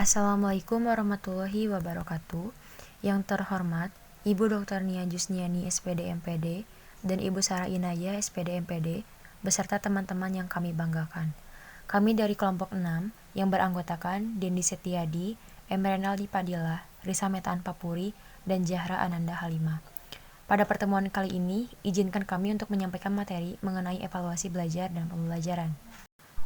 Assalamualaikum warahmatullahi wabarakatuh. Yang terhormat, Ibu Dr. Nia Jusniani SPD MPD dan Ibu Sarah Inaya SPD MPD beserta teman-teman yang kami banggakan. Kami dari kelompok 6 yang beranggotakan Dendi Setiadi, Renaldi Padilla, Risa Metaan Papuri, dan Zahra Ananda Halimah. Pada pertemuan kali ini, izinkan kami untuk menyampaikan materi mengenai evaluasi belajar dan pembelajaran.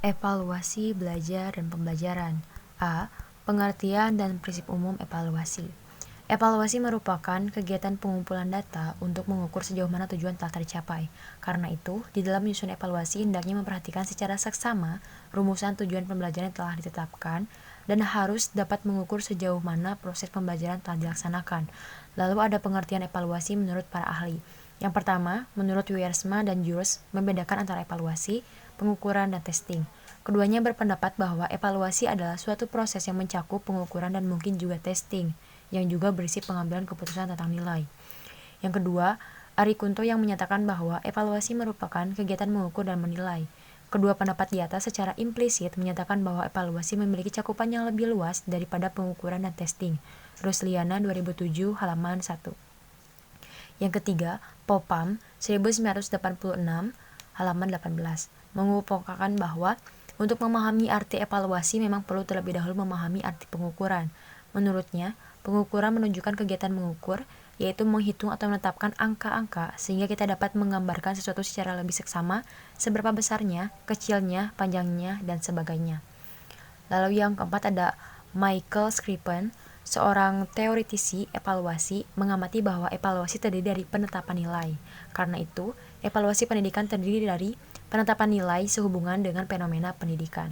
Evaluasi belajar dan pembelajaran. A. Pengertian dan prinsip umum evaluasi. Evaluasi merupakan kegiatan pengumpulan data untuk mengukur sejauh mana tujuan telah tercapai. Karena itu, di dalam menyusun evaluasi hendaknya memperhatikan secara seksama rumusan tujuan pembelajaran yang telah ditetapkan dan harus dapat mengukur sejauh mana proses pembelajaran telah dilaksanakan. Lalu ada pengertian evaluasi menurut para ahli. Yang pertama, menurut Wiersma dan Jules, membedakan antara evaluasi, pengukuran, dan testing. Keduanya berpendapat bahwa evaluasi adalah suatu proses yang mencakup pengukuran dan mungkin juga testing, yang juga berisi pengambilan keputusan tentang nilai. Yang kedua, Ari Kunto yang menyatakan bahwa evaluasi merupakan kegiatan mengukur dan menilai. Kedua pendapat di atas secara implisit menyatakan bahwa evaluasi memiliki cakupan yang lebih luas daripada pengukuran dan testing. Rusliana 2007 halaman 1. Yang ketiga, Popam 1986 halaman 18 mengupayakan bahwa untuk memahami arti evaluasi memang perlu terlebih dahulu memahami arti pengukuran. Menurutnya, pengukuran menunjukkan kegiatan mengukur, yaitu menghitung atau menetapkan angka-angka sehingga kita dapat menggambarkan sesuatu secara lebih seksama, seberapa besarnya, kecilnya, panjangnya, dan sebagainya. Lalu yang keempat ada Michael Scriven, seorang teoritisi evaluasi, mengamati bahwa evaluasi terdiri dari penetapan nilai. Karena itu, evaluasi pendidikan terdiri dari penetapan nilai sehubungan dengan fenomena pendidikan.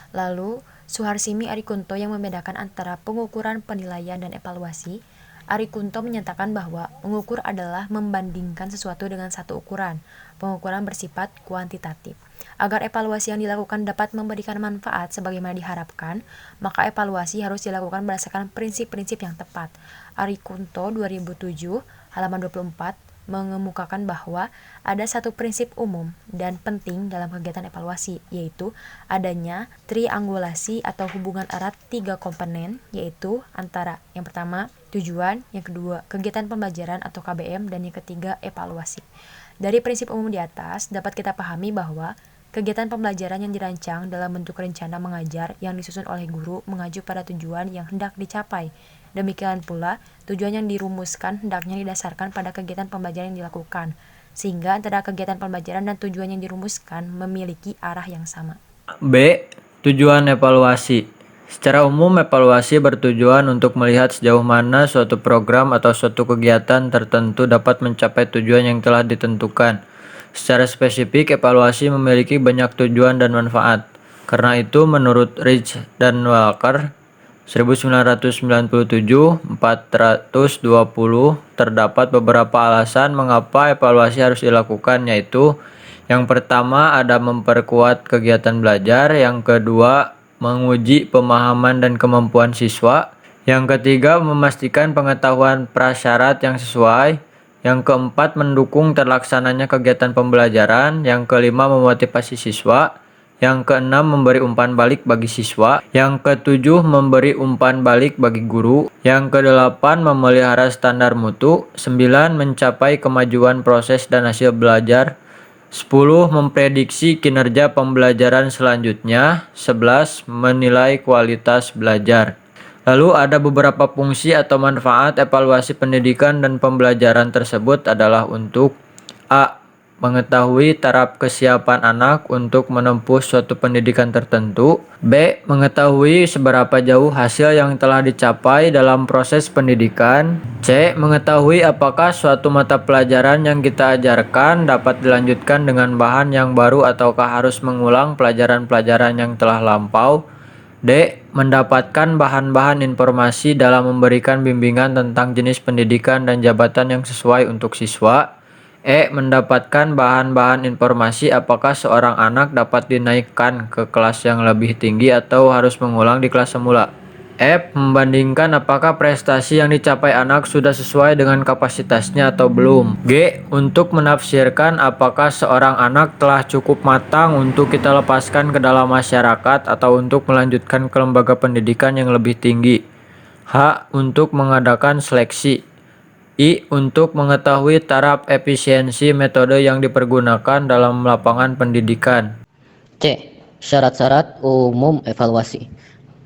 Lalu, Suharsimi Arikunto yang membedakan antara pengukuran, penilaian, dan evaluasi. Arikunto menyatakan bahwa mengukur adalah membandingkan sesuatu dengan satu ukuran. Pengukuran bersifat kuantitatif. Agar evaluasi yang dilakukan dapat memberikan manfaat sebagaimana diharapkan, maka evaluasi harus dilakukan berdasarkan prinsip-prinsip yang tepat. Arikunto 2007 halaman 24 mengemukakan bahwa ada satu prinsip umum dan penting dalam kegiatan evaluasi, yaitu adanya triangulasi atau hubungan erat tiga komponen, yaitu antara yang pertama tujuan, yang kedua kegiatan pembelajaran atau KBM, dan yang ketiga evaluasi. Dari prinsip umum di atas dapat kita pahami bahwa kegiatan pembelajaran yang dirancang dalam bentuk rencana mengajar yang disusun oleh guru mengacu pada tujuan yang hendak dicapai. Demikian pula, tujuan yang dirumuskan hendaknya didasarkan pada kegiatan pembelajaran yang dilakukan, sehingga antara kegiatan pembelajaran dan tujuan yang dirumuskan memiliki arah yang sama. B. Tujuan evaluasi. Secara umum, evaluasi bertujuan untuk melihat sejauh mana suatu program atau suatu kegiatan tertentu dapat mencapai tujuan yang telah ditentukan. Secara spesifik, evaluasi memiliki banyak tujuan dan manfaat. Karena itu, menurut Rich dan Walker, 1997-420 terdapat beberapa alasan mengapa evaluasi harus dilakukan, yaitu yang pertama ada memperkuat kegiatan belajar, yang kedua menguji pemahaman dan kemampuan siswa, yang ketiga memastikan pengetahuan prasyarat yang sesuai, yang keempat mendukung terlaksananya kegiatan pembelajaran, yang kelima memotivasi siswa, yang keenam memberi umpan balik bagi siswa, yang ketujuh memberi umpan balik bagi guru, yang kedelapan memelihara standar mutu, 9 mencapai kemajuan proses dan hasil belajar, 10 memprediksi kinerja pembelajaran selanjutnya, 11 menilai kualitas belajar. Lalu ada beberapa fungsi atau manfaat evaluasi pendidikan dan pembelajaran tersebut adalah untuk A. Mengetahui taraf kesiapan anak untuk menempuh suatu pendidikan tertentu. B. Mengetahui seberapa jauh hasil yang telah dicapai dalam proses pendidikan. C. Mengetahui apakah suatu mata pelajaran yang kita ajarkan dapat dilanjutkan dengan bahan yang baru ataukah harus mengulang pelajaran-pelajaran yang telah lampau. D. Mendapatkan bahan-bahan informasi dalam memberikan bimbingan tentang jenis pendidikan dan jabatan yang sesuai untuk siswa. E. Mendapatkan bahan-bahan informasi apakah seorang anak dapat dinaikkan ke kelas yang lebih tinggi atau harus mengulang di kelas semula. F. Membandingkan apakah prestasi yang dicapai anak sudah sesuai dengan kapasitasnya atau belum. G. Untuk menafsirkan apakah seorang anak telah cukup matang untuk kita lepaskan ke dalam masyarakat atau untuk melanjutkan ke lembaga pendidikan yang lebih tinggi. H. Untuk mengadakan seleksi. I. Untuk mengetahui taraf efisiensi metode yang dipergunakan dalam lapangan pendidikan. C. Syarat-syarat umum evaluasi.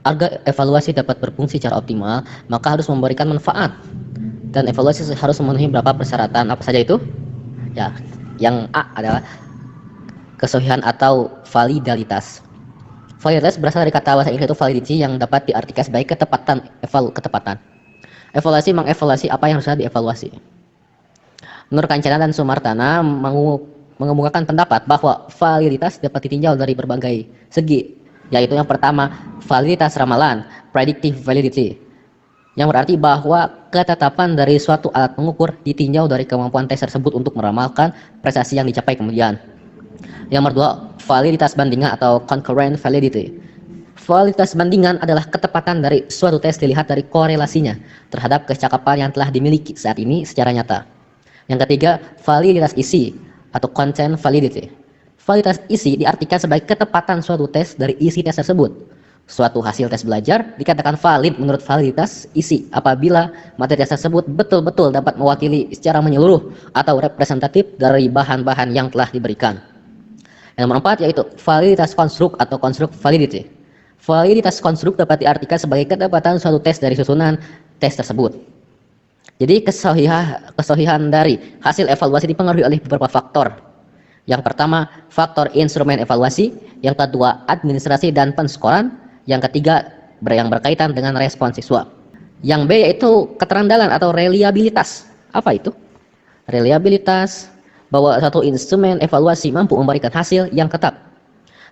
Agar evaluasi dapat berfungsi secara optimal, maka harus memberikan manfaat. Dan evaluasi harus memenuhi beberapa persyaratan. Apa saja itu? Ya, yang A adalah kesohian atau validalitas. Validalitas berasal dari kata bahasa Inggris itu validity yang dapat diartikan sebagai ketepatan. Evaluasi mengevaluasi apa yang harusnya dievaluasi. Menurut Kancana dan Sumartana mengemukakan pendapat bahwa validitas dapat ditinjau dari berbagai segi, yaitu yang pertama, validitas ramalan, predictive validity, yang berarti bahwa ketetapan dari suatu alat pengukur ditinjau dari kemampuan tes tersebut untuk meramalkan prestasi yang dicapai kemudian. Yang kedua, validitas bandingan atau concurrent validity. Validitas bandingan adalah ketepatan dari suatu tes dilihat dari korelasinya terhadap kecakapan yang telah dimiliki saat ini secara nyata. Yang ketiga, validitas isi atau content validity. Validitas isi diartikan sebagai ketepatan suatu tes dari isi tes tersebut. Suatu hasil tes belajar dikatakan valid menurut validitas isi apabila materi tes tersebut betul-betul dapat mewakili secara menyeluruh atau representatif dari bahan-bahan yang telah diberikan. Yang nomor 4 yaitu validitas konstruk atau construct validity. Validitas konstruk dapat diartikan sebagai ketepatan suatu tes dari susunan tes tersebut. Jadi kesohihan dari hasil evaluasi dipengaruhi oleh beberapa faktor. Yang pertama, faktor instrumen evaluasi. Yang kedua, administrasi dan penskoran. Yang ketiga, yang berkaitan dengan respon siswa. Yang B yaitu keterandalan atau reliabilitas. Apa itu? Reliabilitas, bahwa suatu instrumen evaluasi mampu memberikan hasil yang tetap.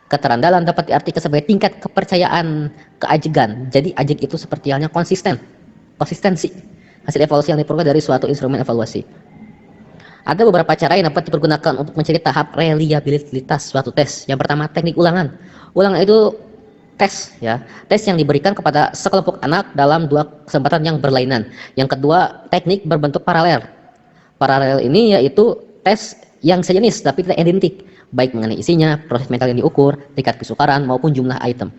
Keterandalan dapat diartikan sebagai tingkat kepercayaan keajegan. Jadi ajeg itu seperti halnya konsistensi hasil evaluasi yang diperoleh dari suatu instrumen evaluasi. Ada beberapa cara yang dapat dipergunakan untuk mencari tahap reliabilitas suatu tes. Yang pertama, teknik ulangan. Ulangan itu tes ya, tes yang diberikan kepada sekelompok anak dalam dua kesempatan yang berlainan. Yang kedua, teknik berbentuk paralel. Paralel ini yaitu tes yang sejenis tapi tidak identik, baik mengenai isinya, proses mental yang diukur, tingkat kesukaran maupun jumlah item.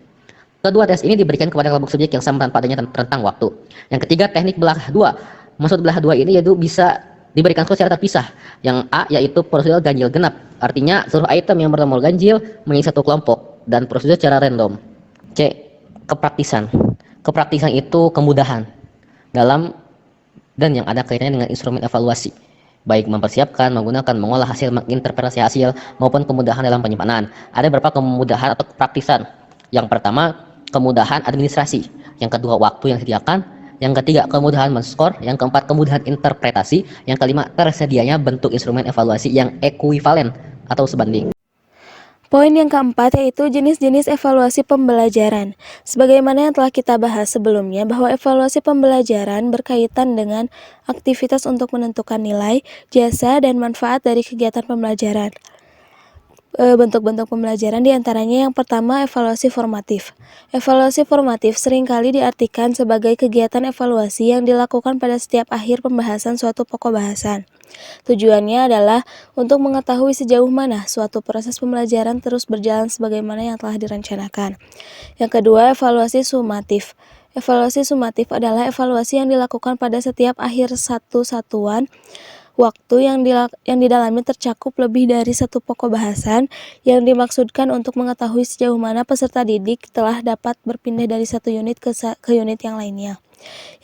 Kedua tes ini diberikan kepada kelompok subjek yang sama tanpa adanya rentang waktu. Yang ketiga, teknik belah dua. Maksud belah dua ini yaitu bisa diberikan secara terpisah. Yang A yaitu prosedur ganjil genap, artinya seluruh item yang bernomor ganjil menjadi satu kelompok dan prosedur secara random. C. Kepraktisan. Kepraktisan itu kemudahan dalam dan yang ada kaitannya dengan instrumen evaluasi, baik mempersiapkan, menggunakan, mengolah hasil, menginterpretasi hasil, maupun kemudahan dalam penyimpanan. Ada beberapa kemudahan atau kepraktisan. Yang pertama, kemudahan administrasi. Yang kedua, waktu yang disediakan. Yang ketiga, kemudahan men-skor. Yang keempat, kemudahan interpretasi. Yang kelima, tersedianya bentuk instrumen evaluasi yang ekuivalen atau sebanding. Poin yang keempat yaitu jenis-jenis evaluasi pembelajaran. Sebagaimana yang telah kita bahas sebelumnya bahwa evaluasi pembelajaran berkaitan dengan aktivitas untuk menentukan nilai, jasa, dan manfaat dari kegiatan pembelajaran. Bentuk-bentuk pembelajaran diantaranya yang pertama evaluasi formatif. Evaluasi formatif seringkali diartikan sebagai kegiatan evaluasi yang dilakukan pada setiap akhir pembahasan suatu pokok bahasan. Tujuannya adalah untuk mengetahui sejauh mana suatu proses pembelajaran terus berjalan sebagaimana yang telah direncanakan. Yang kedua, evaluasi sumatif. Evaluasi sumatif adalah evaluasi yang dilakukan pada setiap akhir satu satuan waktu yang di dalamnya tercakup lebih dari satu pokok bahasan yang dimaksudkan untuk mengetahui sejauh mana peserta didik telah dapat berpindah dari satu unit ke unit yang lainnya.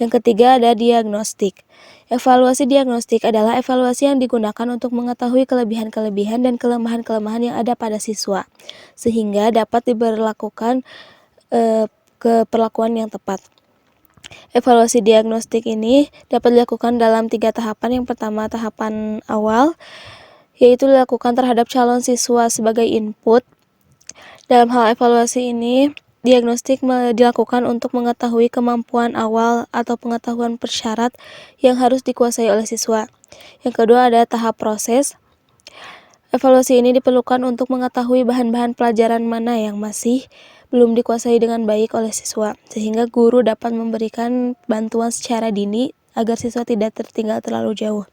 Yang ketiga ada diagnostik. Evaluasi diagnostik adalah evaluasi yang digunakan untuk mengetahui kelebihan-kelebihan dan kelemahan-kelemahan yang ada pada siswa, sehingga dapat diberlakukan keperlakuan yang tepat. Evaluasi diagnostik ini dapat dilakukan dalam 3 tahapan. Yang pertama, tahapan awal, yaitu dilakukan terhadap calon siswa sebagai input. Dalam hal evaluasi ini, diagnostik dilakukan untuk mengetahui kemampuan awal atau pengetahuan persyarat yang harus dikuasai oleh siswa. Yang kedua ada tahap proses. Evaluasi ini diperlukan untuk mengetahui bahan-bahan pelajaran mana yang masih belum dikuasai dengan baik oleh siswa, sehingga guru dapat memberikan bantuan secara dini agar siswa tidak tertinggal terlalu jauh.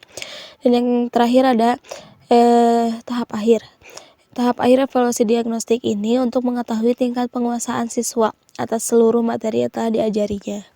Dan yang terakhir ada tahap akhir. Tahap akhir evaluasi diagnostik ini untuk mengetahui tingkat penguasaan siswa atas seluruh materi yang telah diajarinya.